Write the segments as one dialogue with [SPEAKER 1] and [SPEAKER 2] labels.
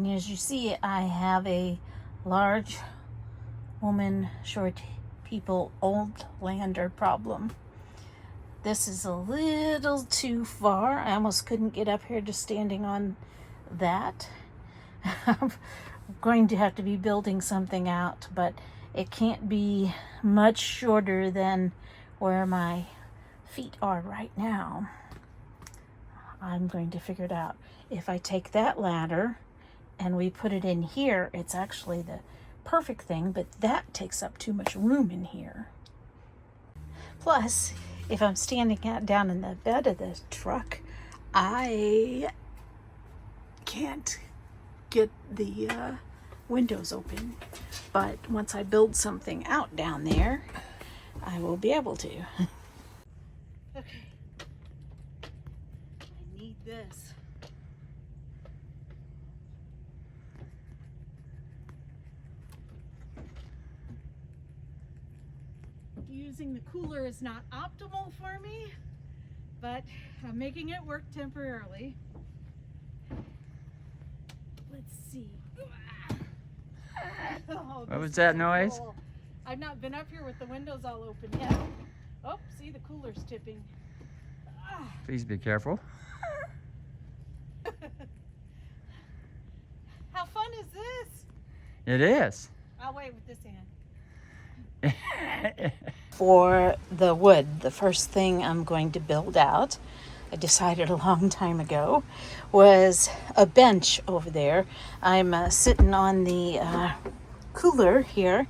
[SPEAKER 1] And as you see, I have a large woman, short people, old lander problem. This is a little too far. I almost couldn't get up here just standing on that. I'm going to have to be building something out, but it can't be much shorter than where my feet are right now. I'm going to figure it out. If I take that ladder and we put it in here, it's actually the perfect thing, but that takes up too much room in here. Plus, if I'm standing down in the bed of the truck, I can't get the windows open. But once I build something out down there, I will be able to. Okay. I need this. Using the cooler is not optimal for me, but I'm making it work temporarily. Let's see. Oh,
[SPEAKER 2] what was that noise?
[SPEAKER 1] Cool. I've not been up here with the windows all open yet. Oh, see, the cooler's tipping.
[SPEAKER 2] Please be careful.
[SPEAKER 1] How fun is this?
[SPEAKER 2] It is.
[SPEAKER 1] I'll wait with this hand. For the wood, the first thing I'm going to build out, I decided a long time ago, was a bench over there. I'm sitting on the cooler here,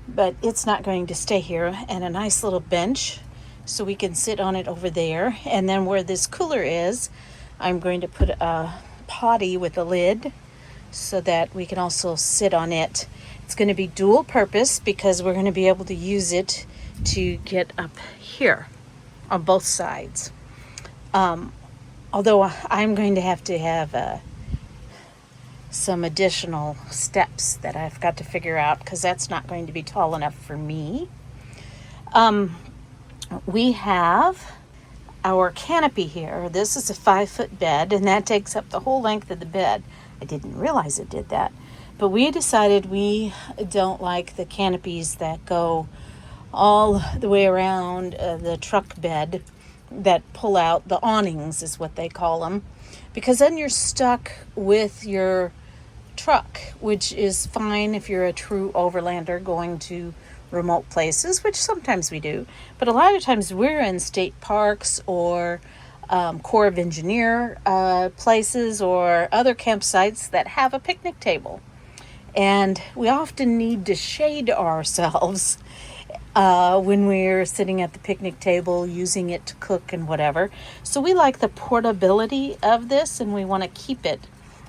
[SPEAKER 1] but it's not going to stay here, and a nice little bench so we can sit on it over there. And then where this cooler is, I'm going to put a potty with a lid so that we can also sit on it. It's going to be dual purpose because we're going to be able to use it to get up here on both sides. Although I'm going to have some additional steps that I've got to figure out because that's not going to be tall enough for me. We have our canopy here. This is a 5-foot bed, and that takes up the whole length of the bed. I didn't realize it did that. But we decided we don't like the canopies that go all the way around the truck bed, that pull out. The awnings is what they call them, because then you're stuck with your truck, which is fine if you're a true overlander going to remote places, which sometimes we do. But a lot of times we're in state parks or Corps of Engineer places or other campsites that have a picnic table. And we often need to shade ourselves when we're sitting at the picnic table, using it to cook and whatever. So we like the portability of this, and we want to keep it.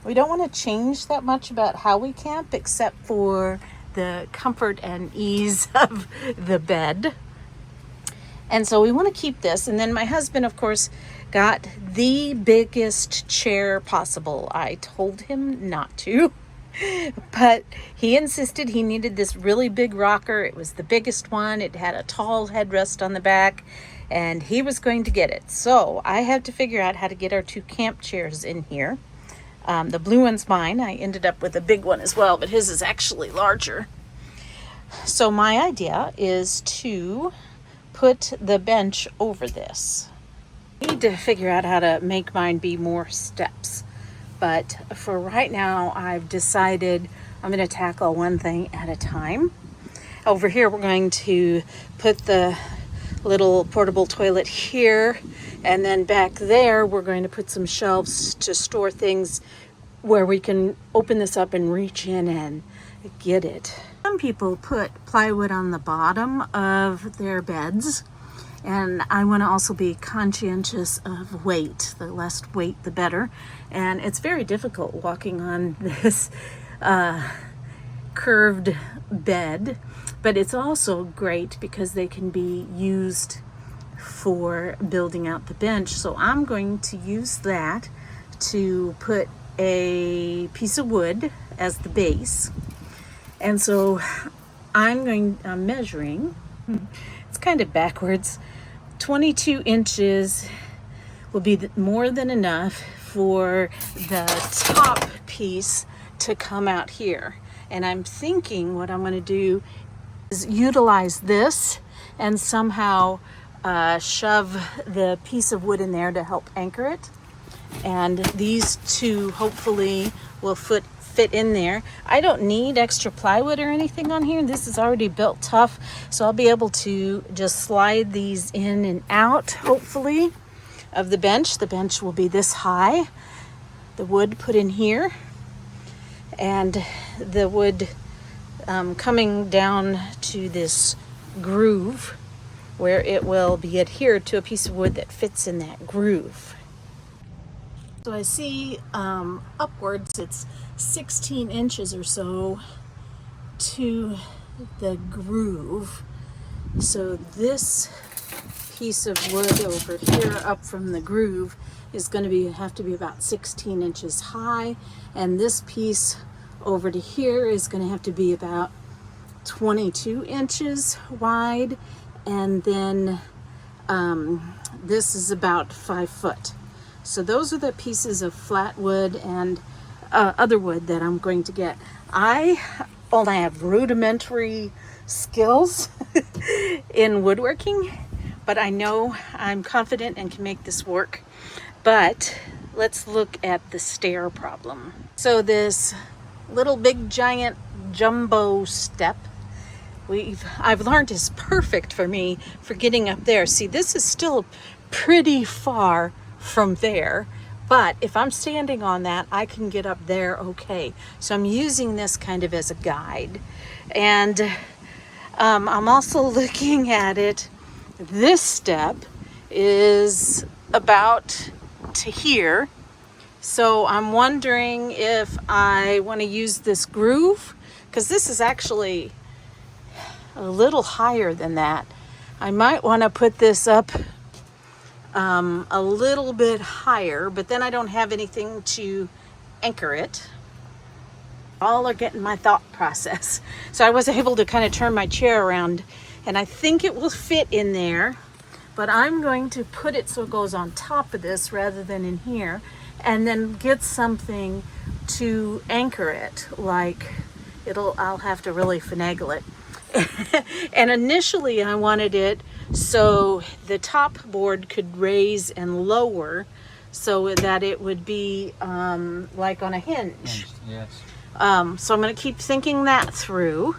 [SPEAKER 1] We don't want to change that much about how we camp, except for the comfort and ease of the bed. And so we want to keep this. And then my husband, of course, got the biggest chair possible. I told him not to. But he insisted he needed this really big rocker. It was the biggest one. It had a tall headrest on the back, and he was going to get it. So I had to figure out how to get our 2 camp chairs in here. The blue one's mine. I ended up with a big one as well, but his is actually larger. So my idea is to put the bench over this. I need to figure out how to make mine be more steps. But for right now, I've decided I'm going to tackle one thing at a time. Over here, we're going to put the little portable toilet here. And then back there, we're going to put some shelves to store things where we can open this up and reach in and get it. Some people put plywood on the bottom of their beds. And I want to also be conscientious of weight. The less weight, the better. And it's very difficult walking on this curved bed. But it's also great because they can be used for building out the bench. So I'm going to use that to put a piece of wood as the base. And so I'm measuring. It's kind of backwards. 22 inches will be more than enough for the top piece to come out here. And I'm thinking what I'm going to do is utilize this and somehow shove the piece of wood in there to help anchor it. And these two hopefully will fit in there. I don't need extra plywood or anything on here. This is already built tough, so I'll be able to just slide these in and out, hopefully, of the bench. The bench will be this high. The wood put in here, and the wood coming down to this groove where it will be adhered to a piece of wood that fits in that groove. So I see upwards it's 16 inches or so to the groove. So this piece of wood over here up from the groove is going to have to be about 16 inches high, and this piece over to here is going to have to be about 22 inches wide, and then this is about 5 foot. So those are the pieces of flat wood and other wood that I'm going to get. I only have rudimentary skills in woodworking, but I know I'm confident and can make this work. But let's look at the stair problem. So this little big giant jumbo step I've learned is perfect for me for getting up there. See, this is still pretty far from there, but if I'm standing on that, I can get up there okay. So I'm using this kind of as a guide. And I'm also looking at it. This step is about to here. So I'm wondering if I want to use this groove, because this is actually a little higher than that. I might want to put this up a little bit higher, but then I don't have anything to anchor it. All are getting my thought process. So I was able to kind of turn my chair around, and I think it will fit in there, but I'm going to put it so it goes on top of this rather than in here, and then get something to anchor it. Like I'll have to really finagle it. And initially I wanted it so the top board could raise and lower so that it would be like on a hinge.
[SPEAKER 2] Yes.
[SPEAKER 1] So I'm going to keep thinking that through.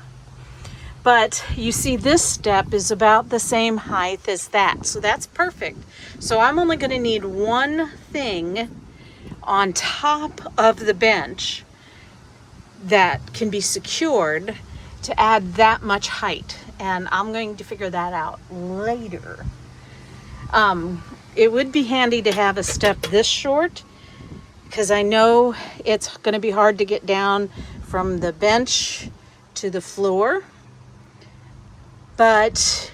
[SPEAKER 1] But you see, this step is about the same height as that. So that's perfect. So I'm only going to need one thing on top of the bench that can be secured to add that much height, and I'm going to figure that out later. It would be handy to have a step this short, because I know it's going to be hard to get down from the bench to the floor. But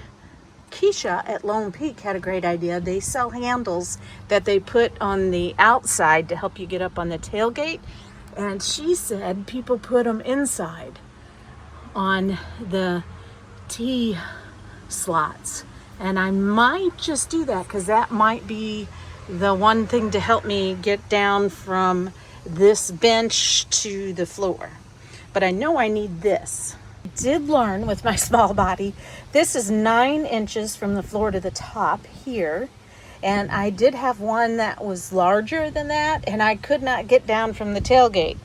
[SPEAKER 1] Keisha at Lone Peak had a great idea. They sell handles that they put on the outside to help you get up on the tailgate, and she said people put them inside on the T slots, and I might just do that, because that might be the one thing to help me get down from this bench to the floor. But I know I need this. I did learn with my small body, this is 9 inches from the floor to the top here, and I did have one that was larger than that, and I could not get down from the tailgate.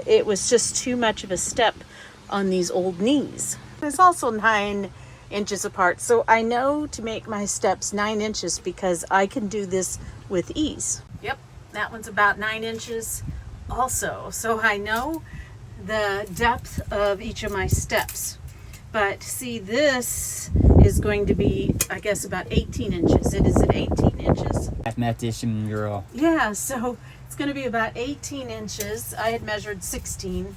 [SPEAKER 1] It was just too much of a step on these old knees. It's also 9 inches apart, so I know to make my steps 9 inches because I can do this with ease. Yep, that one's about 9 inches also, so I know the depth of each of my steps. But see, this is going to be, I guess, about 18 inches. It is at 18 inches.
[SPEAKER 2] Mathematician girl.
[SPEAKER 1] Yeah, so it's going to be about 18 inches. I had measured 16.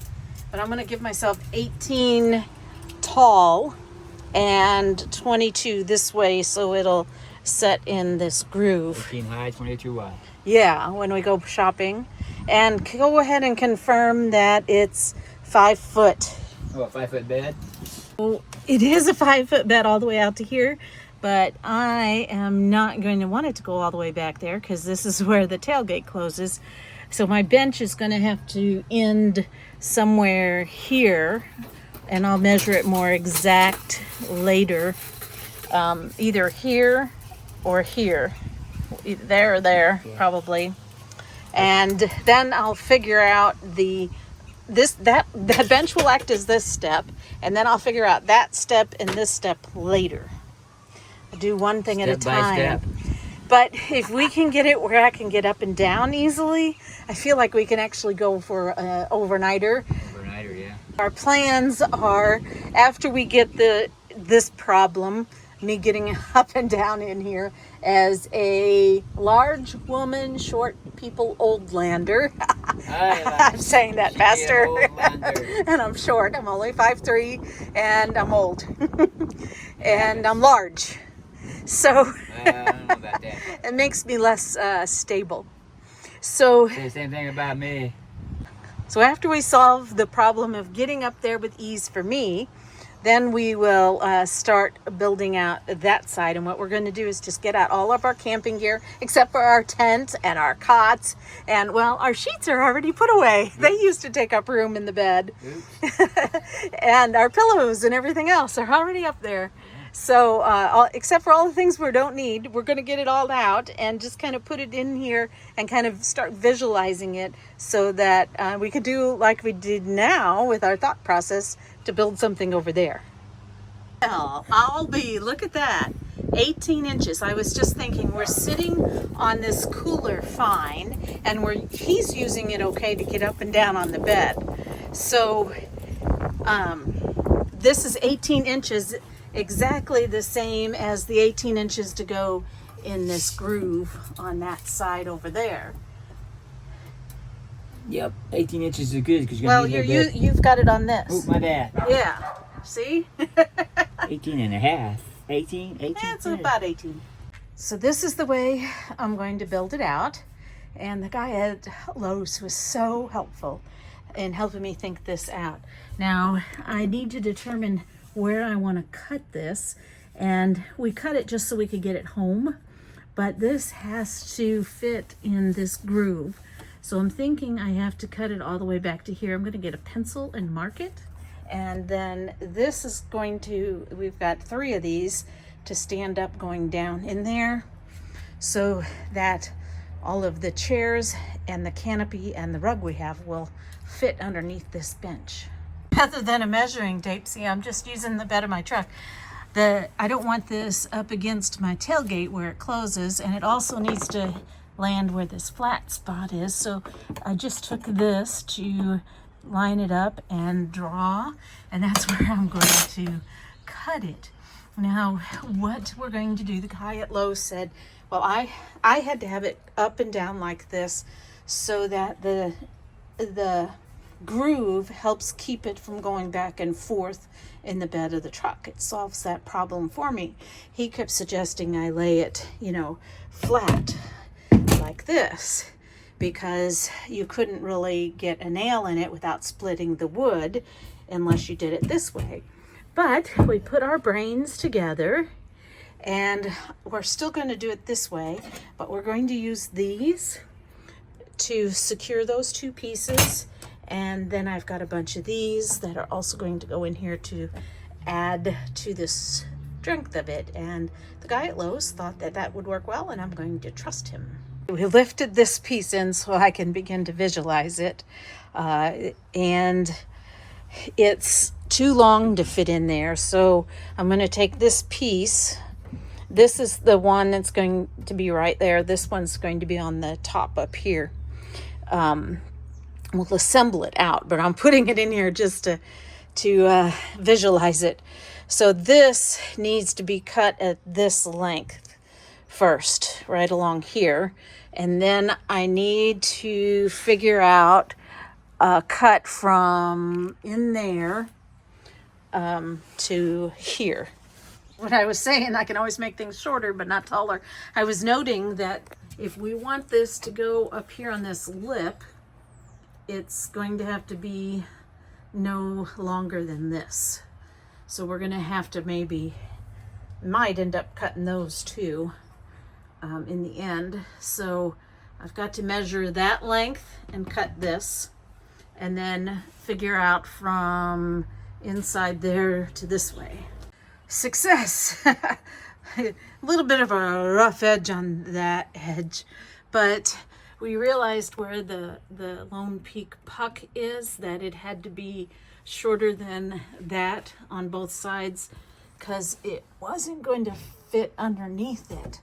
[SPEAKER 1] But I'm going to give myself 18 tall and 22 this way, so it'll set in this groove.
[SPEAKER 2] 18 high, 22 wide.
[SPEAKER 1] Yeah, when we go shopping. And go ahead and confirm that it's 5 foot.
[SPEAKER 2] Oh, a 5 foot bed?
[SPEAKER 1] So it is a 5 foot bed all the way out to here, but I am not going to want it to go all the way back there, because this is where the tailgate closes. So my bench is going to have to end somewhere here, and I'll measure it more exact later. Either here or here, there or there, probably. And then I'll figure out that bench will act as this step, and then I'll figure out that step and this step later. I'll do one thing at a
[SPEAKER 2] Step by
[SPEAKER 1] time.
[SPEAKER 2] step.
[SPEAKER 1] But if we can get it where I can get up and down easily, I feel like we can actually go for an overnighter.
[SPEAKER 2] Overnighter, yeah.
[SPEAKER 1] Our plans are, after we get this problem, me getting up and down in here as a large woman, short people, old lander. I'm saying that faster. And I'm short. I'm only 5'3", and I'm old. And I'm large. So
[SPEAKER 2] I don't know about that.
[SPEAKER 1] it makes me less stable. So
[SPEAKER 2] Say the same thing about me.
[SPEAKER 1] after we solve the problem of getting up there with ease for me, then we will start building out that side. And what we're going to do is just get out all of our camping gear, except for our tent and our cots. And, well, our sheets are already put away. They used to take up room in the bed. And our pillows and everything else are already up there. So except for all the things we don't need, we're going to get it all out and just kind of put it in here and kind of start visualizing it so that we could do like we did now with our thought process to build something over there. Well, look at that, 18 inches. I was just thinking, we're sitting on this cooler fine, and he's using it okay to get up and down on the bed. So this is 18 inches, exactly the same as the 18 inches to go in this groove on that side over there.
[SPEAKER 2] Yep, 18 inches is good because you're going to need a little bit.
[SPEAKER 1] You've got it on this.
[SPEAKER 2] Oh, my bad.
[SPEAKER 1] Yeah, see?
[SPEAKER 2] 18 and a half. 18?
[SPEAKER 1] It's about 18. So this is the way I'm going to build it out. And the guy at Lowe's was so helpful in helping me think this out. Now, I need to determine where I want to cut this. And we cut it just so we could get it home. But this has to fit in this groove. So I'm thinking I have to cut it all the way back to here. I'm going to get a pencil and mark it. And then this is we've got 3 of these to stand up going down in there so that all of the chairs and the canopy and the rug we have will fit underneath this bench. Rather than a measuring tape, see, I'm just using the bed of my truck. I don't want this up against my tailgate where it closes, and it also needs to land where this flat spot is. So I just took this to line it up and draw, and that's where I'm going to cut it. Now, what we're going to do, the guy at Lowe's said, well, I had to have it up and down like this so that the groove helps keep it from going back and forth in the bed of the truck. It solves that problem for me. He kept suggesting I lay it, flat like this, because you couldn't really get a nail in it without splitting the wood unless you did it this way. But we put our brains together, and we're still going to do it this way, but we're going to use these to secure those 2 pieces. And then I've got a bunch of these that are also going to go in here to add to this strength of it. And the guy at Lowe's thought that would work well, and I'm going to trust him. We lifted this piece in so I can begin to visualize it. And it's too long to fit in there. So I'm going to take this piece. This is the one that's going to be right there. This one's going to be on the top up here. We'll assemble it out, but I'm putting it in here just to visualize it. So this needs to be cut at this length first, right along here. And then I need to figure out a cut from in there to here. What I was saying, I can always make things shorter, but not taller. I was noting that if we want this to go up here on this lip, it's going to have to be no longer than this. So we're going to have to might end up cutting those too in the end. So I've got to measure that length and cut this, and then figure out from inside there to this way. Success! A little bit of a rough edge on that edge, but we realized where the Lone Peak puck is, that it had to be shorter than that on both sides because it wasn't going to fit underneath it.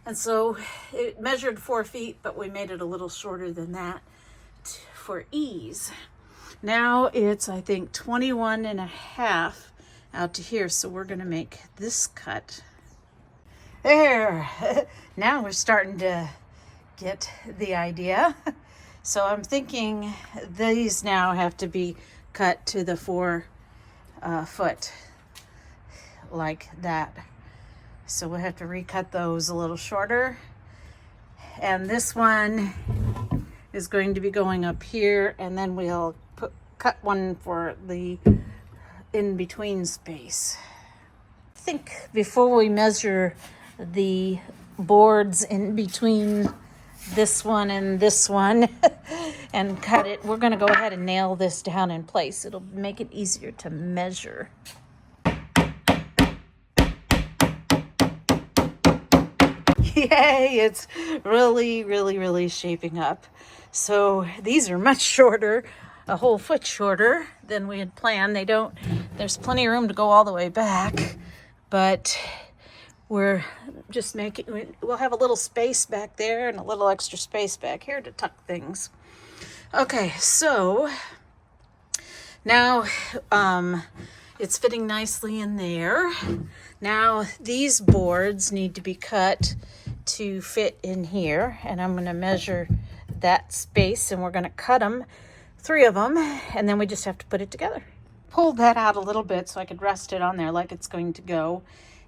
[SPEAKER 1] And so it measured 4 feet, but we made it a little shorter than that for ease. Now it's, I think, 21 and a half out to here. So we're going to make this cut. There. Now we're starting to get the idea. So I'm thinking these now have to be cut to the 4 foot like that. So we'll have to recut those a little shorter. And this one is going to be going up here, and then we'll cut one for the in-between space. I think before we measure the boards in between this one and this one and cut it, we're going to go ahead and nail this down in place. It'll make it easier to measure. Yay, it's really shaping up. So these are much shorter, a whole foot shorter than we had planned. There's plenty of room to go all the way back, but we're just we'll have a little space back there and a little extra space back here to tuck things. Okay, so now it's fitting nicely in there. Now these boards need to be cut to fit in here, and I'm going to measure that space, and we're going to cut them, 3 of them, and then we just have to put it together. Pulled that out a little bit so I could rest it on there like it's going to go,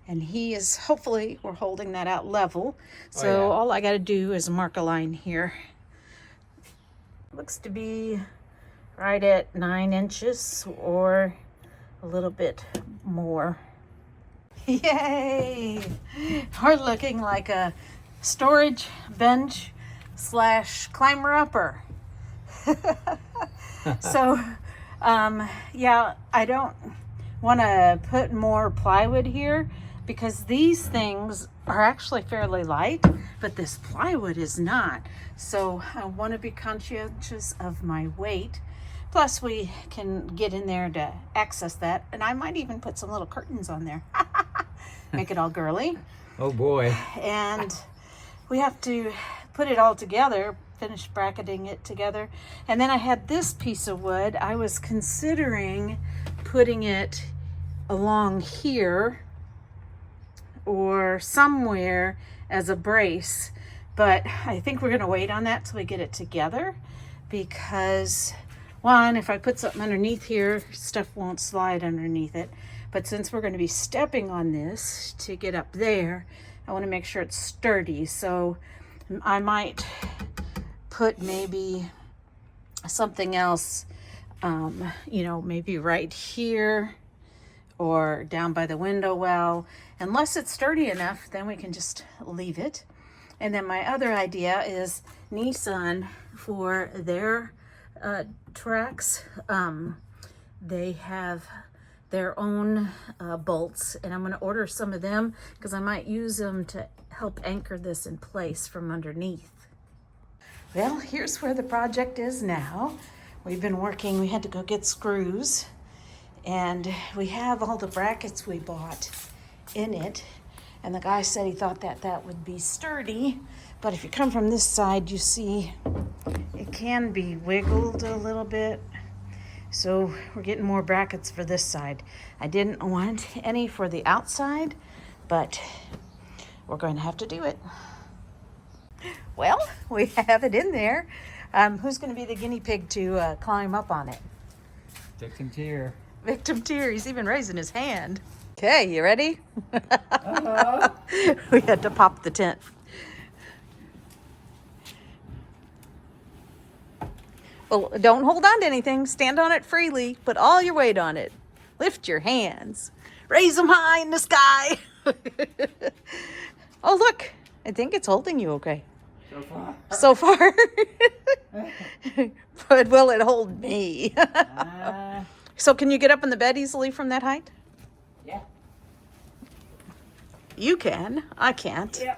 [SPEAKER 1] and hopefully we're holding that out level. So all I got to do is mark a line here. Looks to be right at 9 inches or a little bit more. Yay! We're looking like a storage bench / climber upper. So, yeah, I don't want to put more plywood here because these things are actually fairly light, but this plywood is not. So I want to be conscientious of my weight. Plus we can get in there to access that, and I might even put some little curtains on there. Make it all girly.
[SPEAKER 2] Oh boy.
[SPEAKER 1] And we have to put it all together, finish bracketing it together. And then I had this piece of wood. I was considering putting it along here or somewhere as a brace, but I think we're going to wait on that till we get it together, because one, if I put something underneath here, stuff won't slide underneath it. But since we're going to be stepping on this to get up there, I want to make sure it's sturdy. So I might put maybe something else, maybe right here or down by the window well. Unless it's sturdy enough, then we can just leave it. And then my other idea is Nissan, for their tracks, they have their own bolts, and I'm going to order some of them because I might use them to help anchor this in place from underneath. Well, here's where the project is now. We've been working, we had to go get screws, and we have all the brackets we bought in it, and the guy said he thought that would be sturdy, but if you come from this side, you see it can be wiggled a little bit. So we're getting more brackets for this side. I didn't want any for the outside, but we're going to have to do it. Well, we have it in there. Who's going to be the guinea pig to climb up on it?
[SPEAKER 2] Victim tier.
[SPEAKER 1] Victim tier. He's even raising his hand. Okay, you ready?
[SPEAKER 2] Uh-huh.
[SPEAKER 1] We had to pop the tent. Well, don't hold on to anything. Stand on it freely. Put all your weight on it. Lift your hands. Raise them high in the sky. Oh, look. I think it's holding you okay.
[SPEAKER 2] So far.
[SPEAKER 1] So far. But will it hold me? So can you get up in the bed easily from that height?
[SPEAKER 2] Yeah.
[SPEAKER 1] You can. I can't.
[SPEAKER 2] Yeah.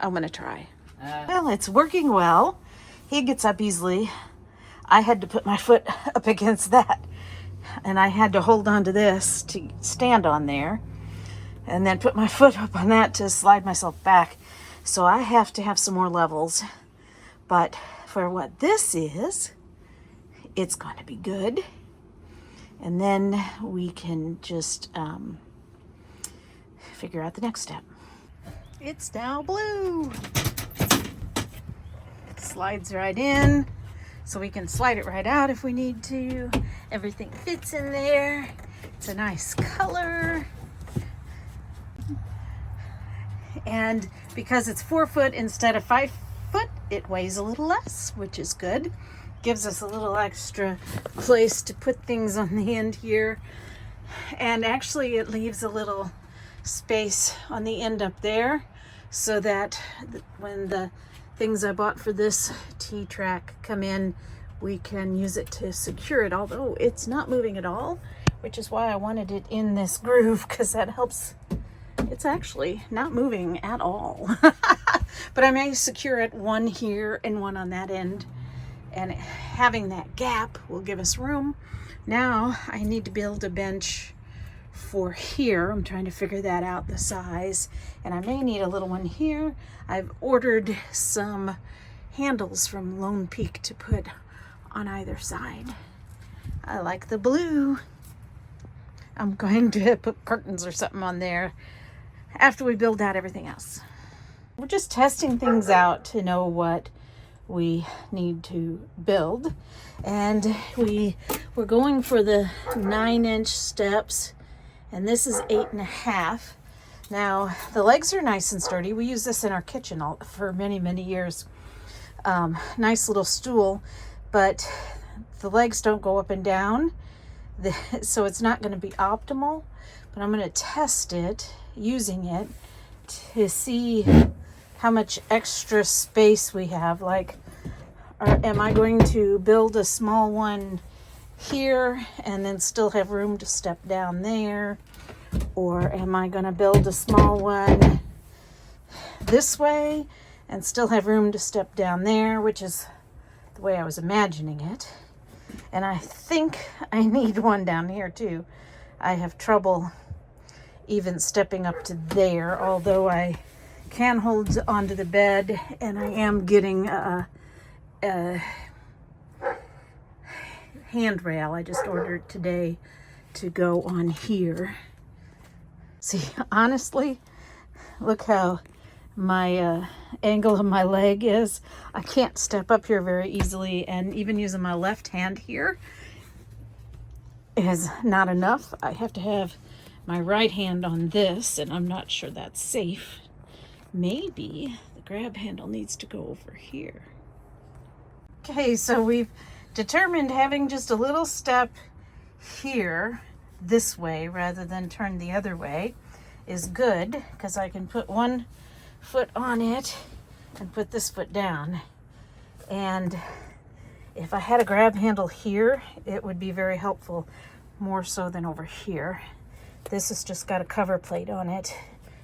[SPEAKER 1] I'm going to try. Well, it's working well. He gets up easily. I had to put my foot up against that. And I had to hold on to this to stand on there. And then put my foot up on that to slide myself back. So I have to have some more levels. But for what this is, it's going to be good. And then we can just figure out the next step. It's now blue. Slides right in. So we can slide it right out if we need to. Everything fits in there. It's a nice color. And because it's 4 foot instead of 5 foot, it weighs a little less, which is good. Gives us a little extra place to put things on the end here. And actually it leaves a little space on the end up there so that when the things I bought for this T-Track come in, we can use it to secure it, although it's not moving at all, which is why I wanted it in this groove, because that helps. It's actually not moving at all. But I may secure it one here and one on that end, and having that gap will give us room. Now I need to build a bench for here. I'm trying to figure that out, the size, and I may need a little one here. I've ordered some handles from Lone Peak to put on either side. I like the blue. I'm going to put curtains or something on there after we build out everything else. We're just testing things out to know what we need to build, and we're going for the 9-inch steps, and this is 8.5. Now the legs are nice and sturdy. We use this in our kitchen for many years. Nice little stool, but the legs don't go up and down, so it's not going to be optimal. But I'm going to test it using it to see how much extra space we have. Like, am I going to build a small one here and then still have room to step down there? Or am I going to build a small one this way and still have room to step down there, which is the way I was imagining it. And I think I need one down here too. I have trouble even stepping up to there, although I can hold onto the bed, and I am getting a handrail I just ordered today to go on here. See, honestly, look how my angle of my leg is. I can't step up here very easily, and even using my left hand here is not enough. I have to have my right hand on this, and I'm not sure that's safe. Maybe the grab handle needs to go over here. Okay, so we've determined having just a little step here this way rather than turn the other way is good, because I can put one foot on it and put this foot down. And if I had a grab handle here, it would be very helpful, more so than over here. This has just got a cover plate on it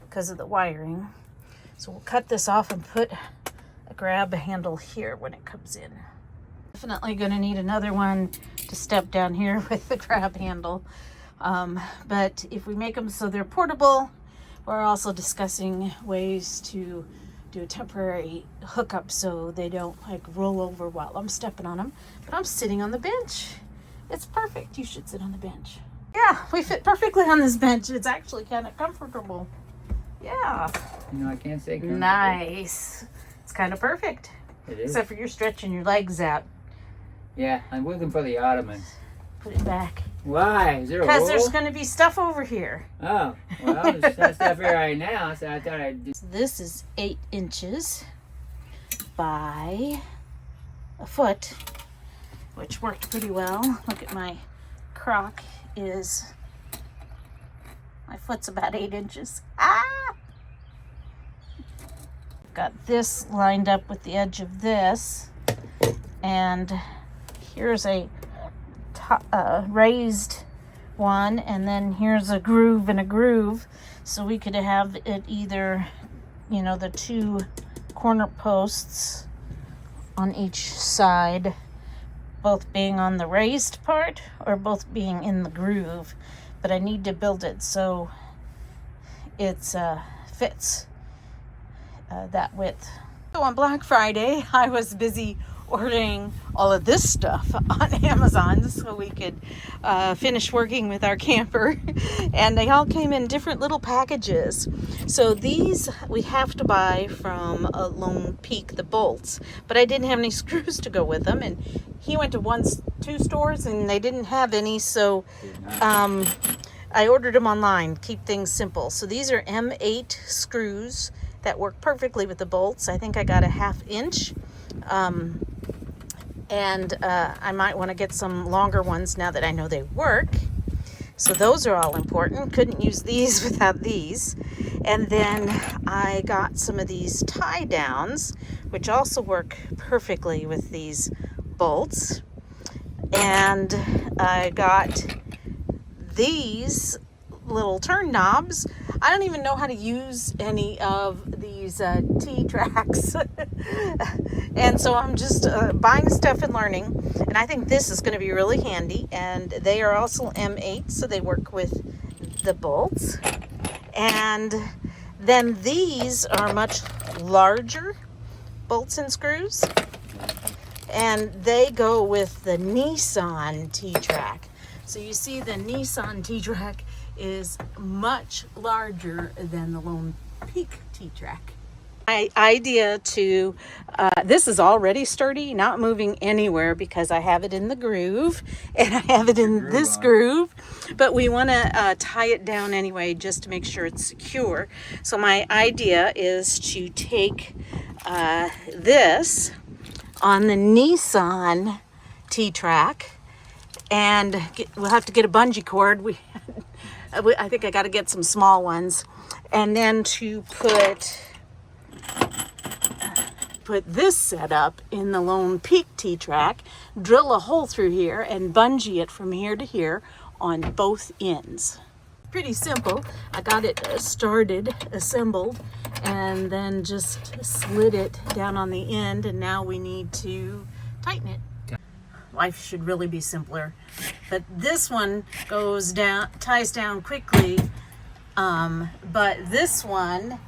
[SPEAKER 1] because of the wiring. So we'll cut this off and put a grab handle here when it comes in. Definitely going to need another one to step down here with the grab handle. But if we make them so they're portable, we're also discussing ways to do a temporary hookup so they don't like roll over while I'm stepping on them. But I'm sitting on the bench. It's perfect. You should sit on the bench. Yeah, we fit perfectly on this bench. It's actually kind of comfortable. Yeah.
[SPEAKER 2] You know, I can't say comfortable.
[SPEAKER 1] Nice. It's kind of perfect.
[SPEAKER 2] It is.
[SPEAKER 1] Except for you're stretching your legs out.
[SPEAKER 2] Yeah, I'm looking for the ottoman.
[SPEAKER 1] Put it back.
[SPEAKER 2] Why? Is there a
[SPEAKER 1] Because
[SPEAKER 2] hole?
[SPEAKER 1] there's going to be stuff over here.
[SPEAKER 2] Oh, well, there's that stuff here right now, so I thought I'd do.
[SPEAKER 1] So this is 8 inches by a foot, which worked pretty well. Look at my crock is, my foot's about 8 inches. Ah! got this lined up with the edge of this, and here's a raised one, and then here's a groove and a groove, so we could have it either, you know, the two corner posts on each side both being on the raised part or both being in the groove. But I need to build it so it's fits that width. So on Black Friday, I was busy ordering all of this stuff on Amazon so we could finish working with our camper, and they all came in different little packages. So these we have to buy from Lone Peak, the bolts, but I didn't have any screws to go with them, and he went to two stores and they didn't have any, so I ordered them online. Keep things simple. So these are M8 screws that work perfectly with the bolts. I think I got a 1/2 inch. And I might want to get some longer ones now that I know they work. So those are all important. Couldn't use these without these. And then I got some of these tie downs, which also work perfectly with these bolts. And I got these little turn knobs. I don't even know how to use any of these T-tracks. And so I'm just buying stuff and learning. And I think this is going to be really handy. And they are also M8, so they work with the bolts. And then these are much larger bolts and screws. And they go with the Nissan T-track. So you see the Nissan T-track is much larger than the Lone Peak T-track. My idea to, this is already sturdy, not moving anywhere because I have it in the groove and I have it in this groove, but we want to tie it down anyway just to make sure it's secure. So my idea is to take this on the Nissan T-track, and we'll have to get a bungee cord. I think I got to get some small ones, and then to put this setup in the Lone Peak T-track, drill a hole through here and bungee it from here to here on both ends. Pretty simple. I got it started, assembled, and then just slid it down on the end, and now we need to tighten it. Life should really be simpler, but this one goes down, ties down quickly, but this one,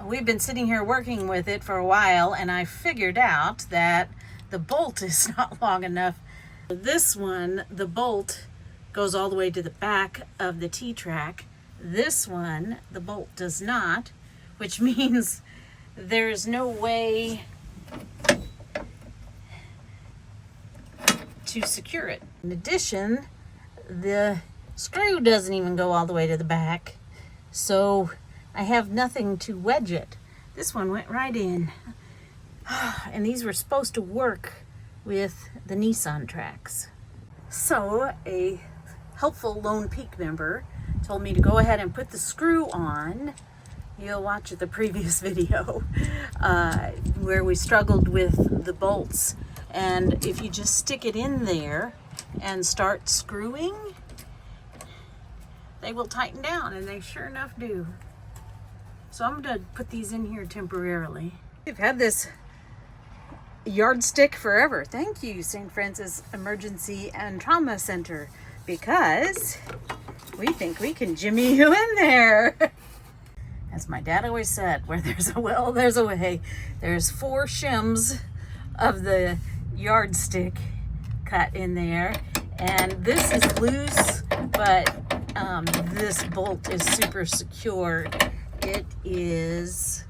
[SPEAKER 1] we've been sitting here working with it for a while, and I figured out that the bolt is not long enough. This one, the bolt goes all the way to the back of the T-track. This one, the bolt does not, which means there's no way to secure it. In addition, the screw doesn't even go all the way to the back, so I have nothing to wedge it. This one went right in. And these were supposed to work with the Nissan tracks. So a helpful Lone Peak member told me to go ahead and put the screw on. You'll watch the previous video where we struggled with the bolts. And if you just stick it in there and start screwing, they will tighten down, and they sure enough do. So I'm going to put these in here temporarily. We've had this yardstick forever. Thank you, St. Francis Emergency and Trauma Center, because we think we can jimmy you in there. As my dad always said, where there's a will, there's a way. There's 4 shims of the yardstick cut in there, and this is loose, but this bolt is super secure. It is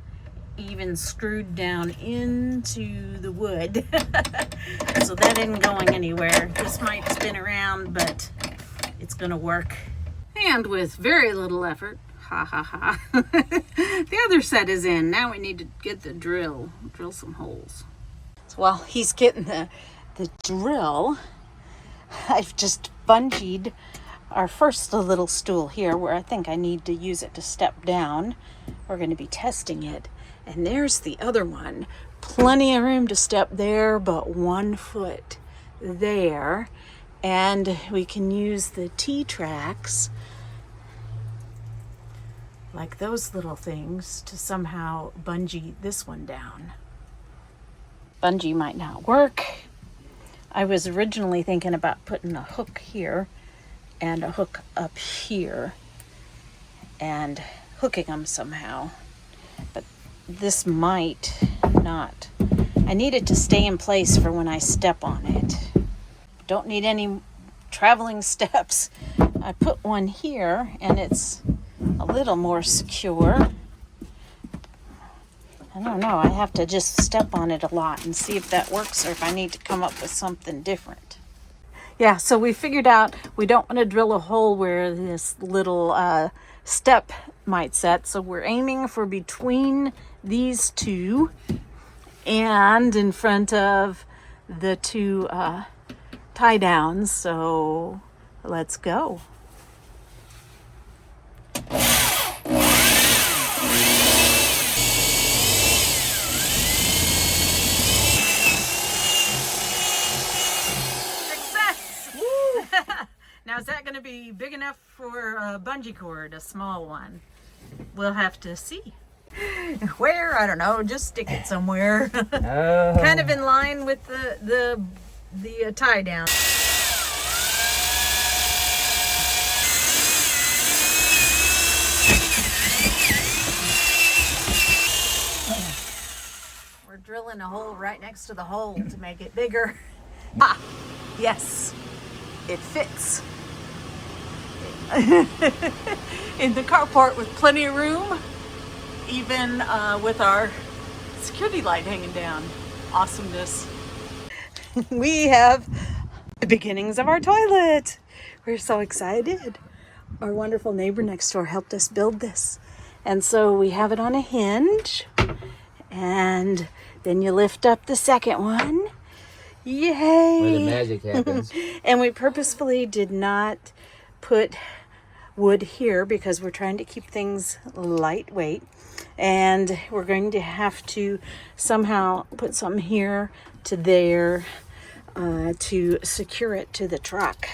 [SPEAKER 1] even screwed down into the wood. So that isn't going anywhere. This might spin around, but it's gonna work. And with very little effort, ha ha ha. The other set is in. Now we need to get the drill some holes. So while he's getting the drill, I've just bungeed our first little stool here, where I think I need to use it to step down. We're going to be testing it. And there's the other one. Plenty of room to step there, but 1 foot there. And we can use the T-tracks, like those little things, to somehow bungee this one down. Bungee might not work. I was originally thinking about putting a hook here and a hook up here and hooking them somehow, but this might not. I need it to stay in place for when I step on it. Don't need any traveling steps. I put one here and it's a little more secure. I don't know, I have to just step on it a lot and see if that works or if I need to come up with something different. Yeah, so we figured out we don't want to drill a hole where this little step might set. So we're aiming for between these two and in front of the two tie downs. So let's go. Now, is that going to be big enough for a bungee cord, a small one? We'll have to see. Where? I don't know. Just stick it somewhere. Kind of in line with the tie down. We're drilling a hole right next to the hole to make it bigger. Ah, yes, it fits. In the carport with plenty of room, even with our security light hanging down. Awesomeness. We have the beginnings of our toilet. We're so excited. Our wonderful neighbor next door helped us build this. And so we have it on a hinge, and then you lift up the second one. Yay!
[SPEAKER 2] Where the magic happens.
[SPEAKER 1] And we purposefully did not put wood here because we're trying to keep things lightweight, and we're going to have to somehow put something here to there to secure it to the truck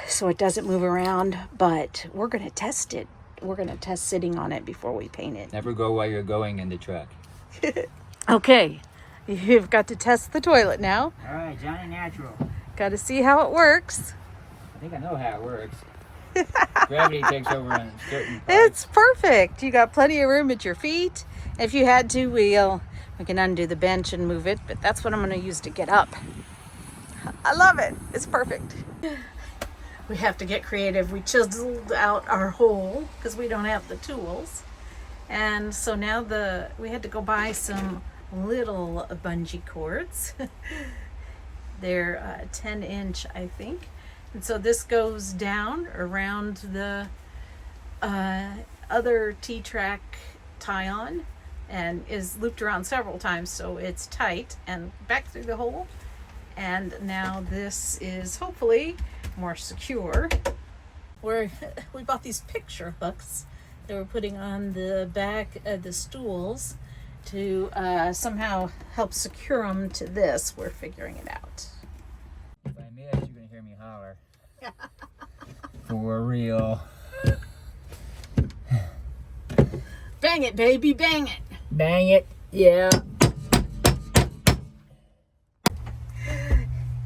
[SPEAKER 1] so it doesn't move around. But we're going to test it. We're going to test sitting on it before we paint it.
[SPEAKER 2] Never go while you're going in the truck.
[SPEAKER 1] Okay, you've got to test the toilet now.
[SPEAKER 2] All right, Johnny Natural.
[SPEAKER 1] Got to see how it works.
[SPEAKER 2] I think I know how it works. Gravity takes over on certain parts.
[SPEAKER 1] It's perfect. You got plenty of room at your feet. If you had to, we can undo the bench and move it, but that's what I'm going to use to get up. I love it. It's perfect. We have to get creative. We chiseled out our hole because we don't have the tools. And so now we had to go buy some little bungee cords. They're 10-inch, I think. And so this goes down around the other T-track tie-on and is looped around several times, so it's tight and back through the hole. And now this is hopefully more secure. We bought these picture hooks that we're putting on the back of the stools to somehow help secure them to this. We're figuring it out.
[SPEAKER 2] If I miss, you're going to hear me holler. For real.
[SPEAKER 1] Bang it, baby, bang it.
[SPEAKER 2] Bang it. Yeah.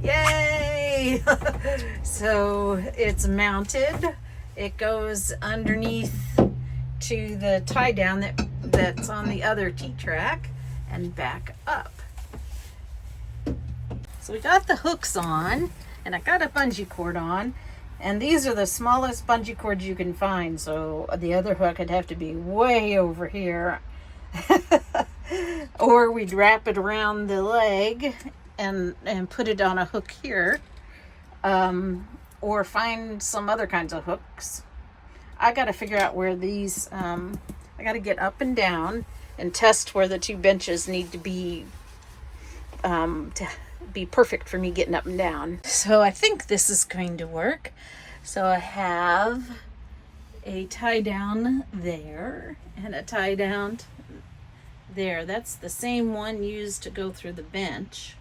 [SPEAKER 1] Yay! So it's mounted. It goes underneath to the tie down that's on the other T-track and back up. So we got the hooks on, and I got a bungee cord on, and these are the smallest bungee cords you can find, so the other hook would have to be way over here. Or we'd wrap it around the leg and put it on a hook here, or find some other kinds of hooks. I got to figure out where these, I got to get up and down and test where the two benches need to be perfect for me getting up and down. So I think this is going to work. So I have a tie down there and a tie down there. That's the same one used to go through the bench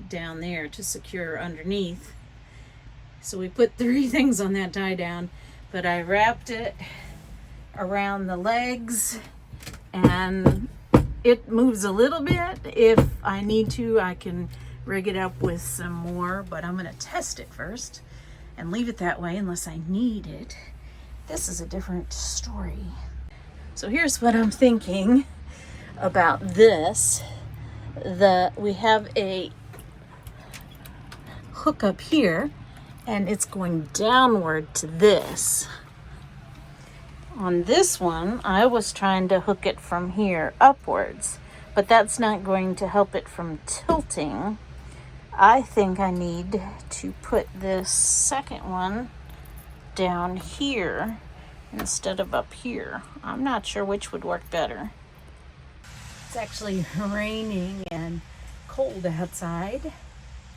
[SPEAKER 1] down there to secure underneath. So we put 3 things on that tie down, but I wrapped it around the legs, and it moves a little bit. If I need to, I can rig it up with some more, but I'm going to test it first and leave it that way unless I need it. This is a different story. So here's what I'm thinking about this. We have a hook up here, and it's going downward to this. On this one, I was trying to hook it from here upwards, but that's not going to help it from tilting. I think I need to put this second one down here instead of up here. I'm not sure which would work better. It's actually raining and cold outside,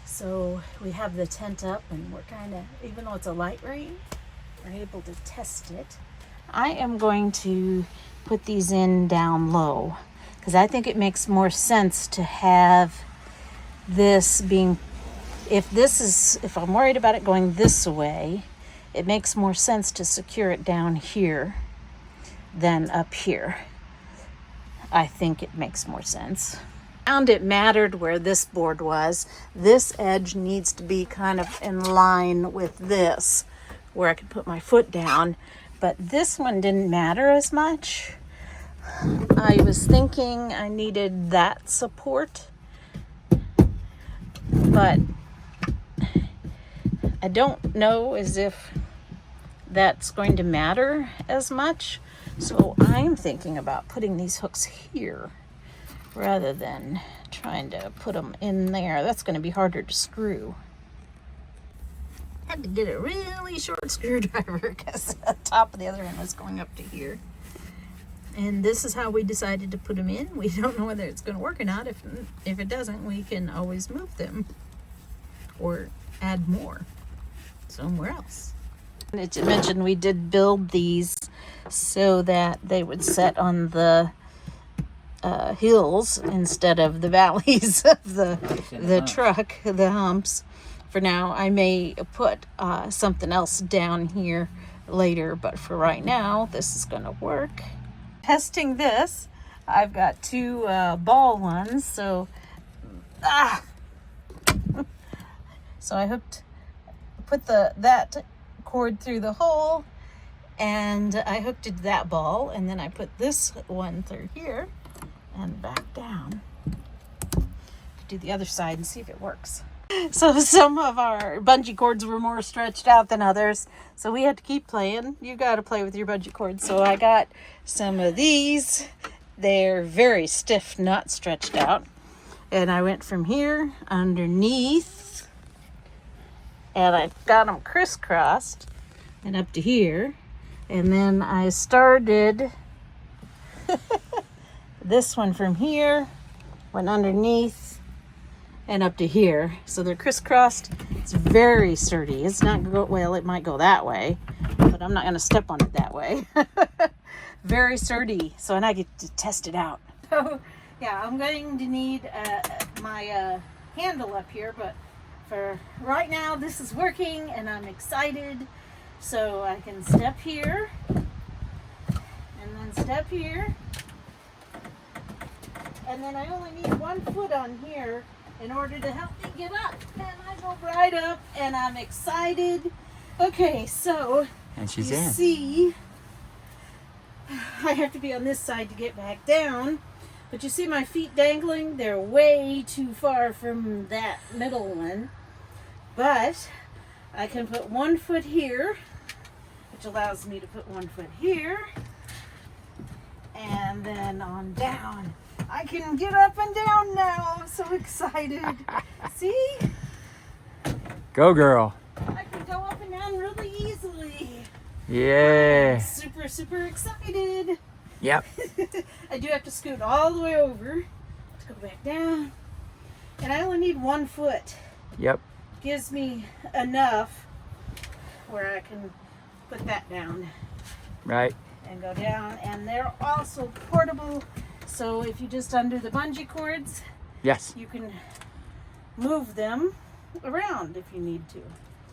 [SPEAKER 1] so we have the tent up, and we're kind of, even though it's a light rain, we're able to test it. I am going to put these in down low because I think it makes more sense to have this being, if I'm worried about it going this way, it makes more sense to secure it down here than up here. I think it makes more sense. I found it mattered where this board was. This edge needs to be kind of in line with this, where I can put my foot down. But this one didn't matter as much. I was thinking I needed that support, but I don't know as if that's going to matter as much. So I'm thinking about putting these hooks here rather than trying to put them in there. That's going to be harder to screw. Had to get a really short screwdriver because the top of the other end was going up to here. And this is how we decided to put them in. We don't know whether it's going to work or not. If it doesn't, we can always move them or add more somewhere else. It mentioned we did build these so that they would set on the hills instead of the valleys of the truck, the humps. For now, I may put something else down here later, but for right now, this is going to work. Testing this, I've got 2 ball ones, so so I put that cord through the hole, and I hooked it to that ball, and then I put this one through here and back down. Do the other side and see if it works. So some of our bungee cords were more stretched out than others, so we had to keep playing. You got to play with your bungee cords. So I got some of these. They're very stiff, not stretched out. And I went from here underneath, and I got them crisscrossed and up to here. And then I started this one from here, went underneath, and up to here. So they're crisscrossed. It's very sturdy. It's not well, it might go that way, but I'm not going to step on it that way. Very sturdy. So and I get to test it out. So yeah, I'm going to need my handle up here, but for right now this is working and I'm excited. So I can step here and then step here, and then I only need 1 foot on here in order to help me get up. And I go right up, and I'm excited. Okay, so
[SPEAKER 2] And she's
[SPEAKER 1] you
[SPEAKER 2] in.
[SPEAKER 1] see, I have to be on this side to get back down. But you see my feet dangling? They're way too far from that middle one. But I can put 1 foot here, which allows me to put 1 foot here. And then on down. I can get up and down now. I'm so excited. See?
[SPEAKER 2] Go, girl.
[SPEAKER 1] I can go up and down really easily.
[SPEAKER 2] Yeah.
[SPEAKER 1] Super, super excited.
[SPEAKER 2] Yep.
[SPEAKER 1] I do have to scoot all the way over to go back down. And I only need 1 foot.
[SPEAKER 2] Yep.
[SPEAKER 1] Gives me enough where I can put that down
[SPEAKER 2] Right.
[SPEAKER 1] and go down. And they're also portable, So if you just undo the bungee cords,
[SPEAKER 2] Yes.
[SPEAKER 1] you can move them around if you need to.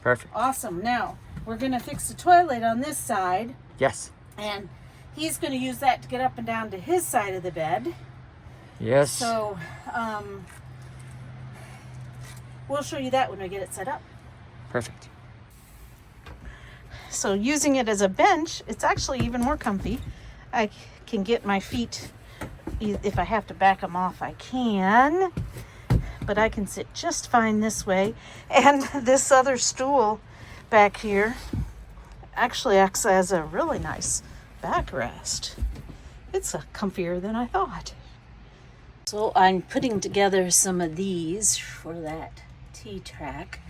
[SPEAKER 2] Perfect.
[SPEAKER 1] Awesome. Now we're going to fix the toilet on this side,
[SPEAKER 2] Yes.
[SPEAKER 1] and he's going to use that to get up and down to his side of the bed.
[SPEAKER 2] Yes.
[SPEAKER 1] So we'll show you that when we get it set up.
[SPEAKER 2] Perfect.
[SPEAKER 1] So using it as a bench, it's actually even more comfy. I can get my feet, if I have to back them off, I can. But I can sit just fine this way. And this other stool back here actually acts as a really nice backrest. It's comfier than I thought. So I'm putting together some of these for that T-track.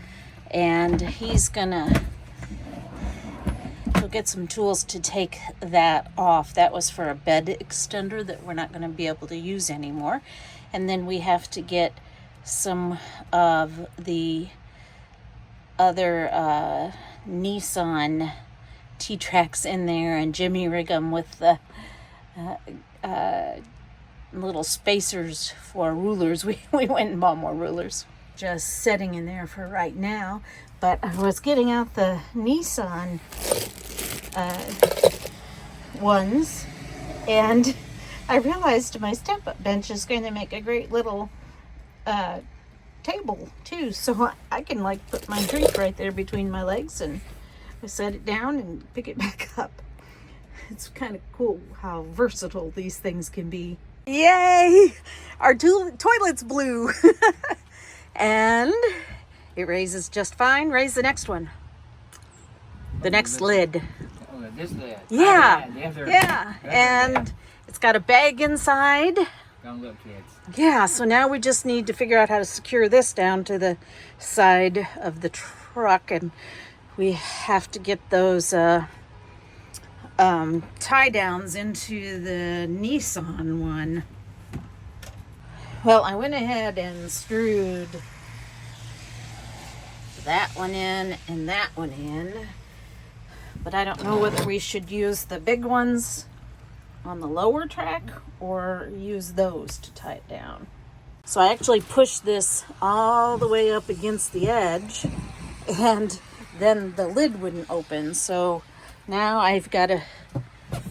[SPEAKER 1] And he's gonna go get some tools to take that off. That was for a bed extender that we're not gonna be able to use anymore. And then we have to get some of the other Nissan T-tracks in there and Jimmy rig them with the little spacers for rulers. We went and bought more rulers. Just setting in there for right now. But I was getting out the Nissan ones, and I realized my step-up bench is going to make a great little table too, so I can like put my drink right there between my legs and I set it down and pick it back up. It's kind of cool how versatile these things can be. Yay! Our toilet's blue. And it raises just fine. Raise the next one. The next lid.
[SPEAKER 2] Oh, this lid.
[SPEAKER 1] Yeah.
[SPEAKER 2] Yeah.
[SPEAKER 1] And it's got a bag inside.
[SPEAKER 2] Don't look, kids.
[SPEAKER 1] Yeah, so now we just need to figure out how to secure this down to the side of the truck, and we have to get those tie downs into the Nissan one. Well, I went ahead and screwed that one in and that one in, but I don't know whether we should use the big ones on the lower track or use those to tie it down. So I actually pushed this all the way up against the edge, and then the lid wouldn't open. So now I've got to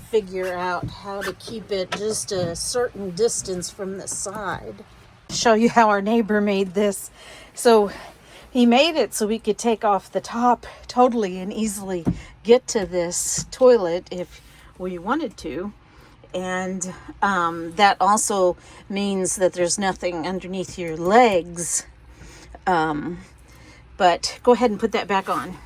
[SPEAKER 1] figure out how to keep it just a certain distance from the side. Show you how our neighbor made this. So he made it so we could take off the top totally and easily get to this toilet if we wanted to. And that also means that there's nothing underneath your legs. But go ahead and put that back on.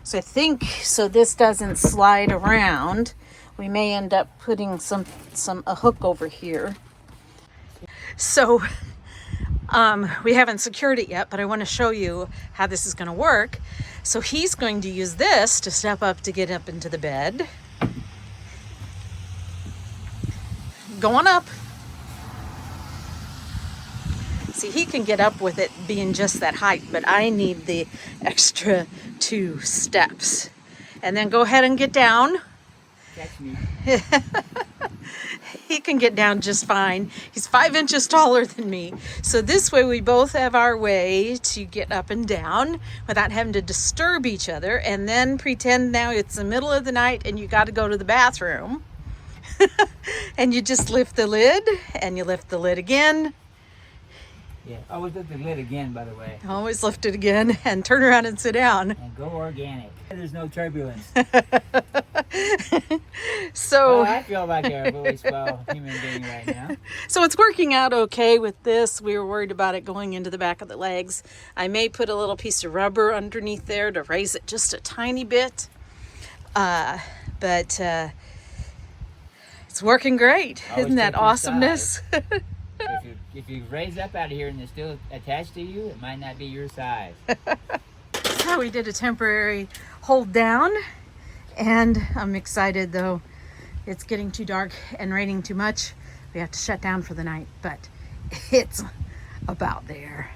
[SPEAKER 1] So I think, so this doesn't slide around, we may end up putting a hook over here. So we haven't secured it yet, but I want to show you how this is going to work. So he's going to use this to step up to get up into the bed. Going up. See, he can get up with it being just that height, but I need the extra 2 steps. And then go ahead and get down.
[SPEAKER 2] Catch me.
[SPEAKER 1] He can get down just fine. He's 5 inches taller than me. So this way we both have our way to get up and down without having to disturb each other, and then pretend now it's the middle of the night and you got to go to the bathroom. And you just lift the lid and you lift the lid again.
[SPEAKER 2] Yeah, always lift the lid again, by the way.
[SPEAKER 1] Always lift it again and turn around and sit down.
[SPEAKER 2] And go organic. There's no turbulence.
[SPEAKER 1] So
[SPEAKER 2] Well, I feel like a really swell human being right now.
[SPEAKER 1] So it's working out okay with this. We were worried about it going into the back of the legs. I may put a little piece of rubber underneath there to raise it just a tiny bit. But it's working great.
[SPEAKER 2] Always
[SPEAKER 1] Isn't that
[SPEAKER 2] check your
[SPEAKER 1] awesomeness?
[SPEAKER 2] If you raise up out of here and it's still attached to you, it might not be your size.
[SPEAKER 1] So we did a temporary hold down, and I'm excited though. It's getting too dark and raining too much. We have to shut down for the night, but it's about there.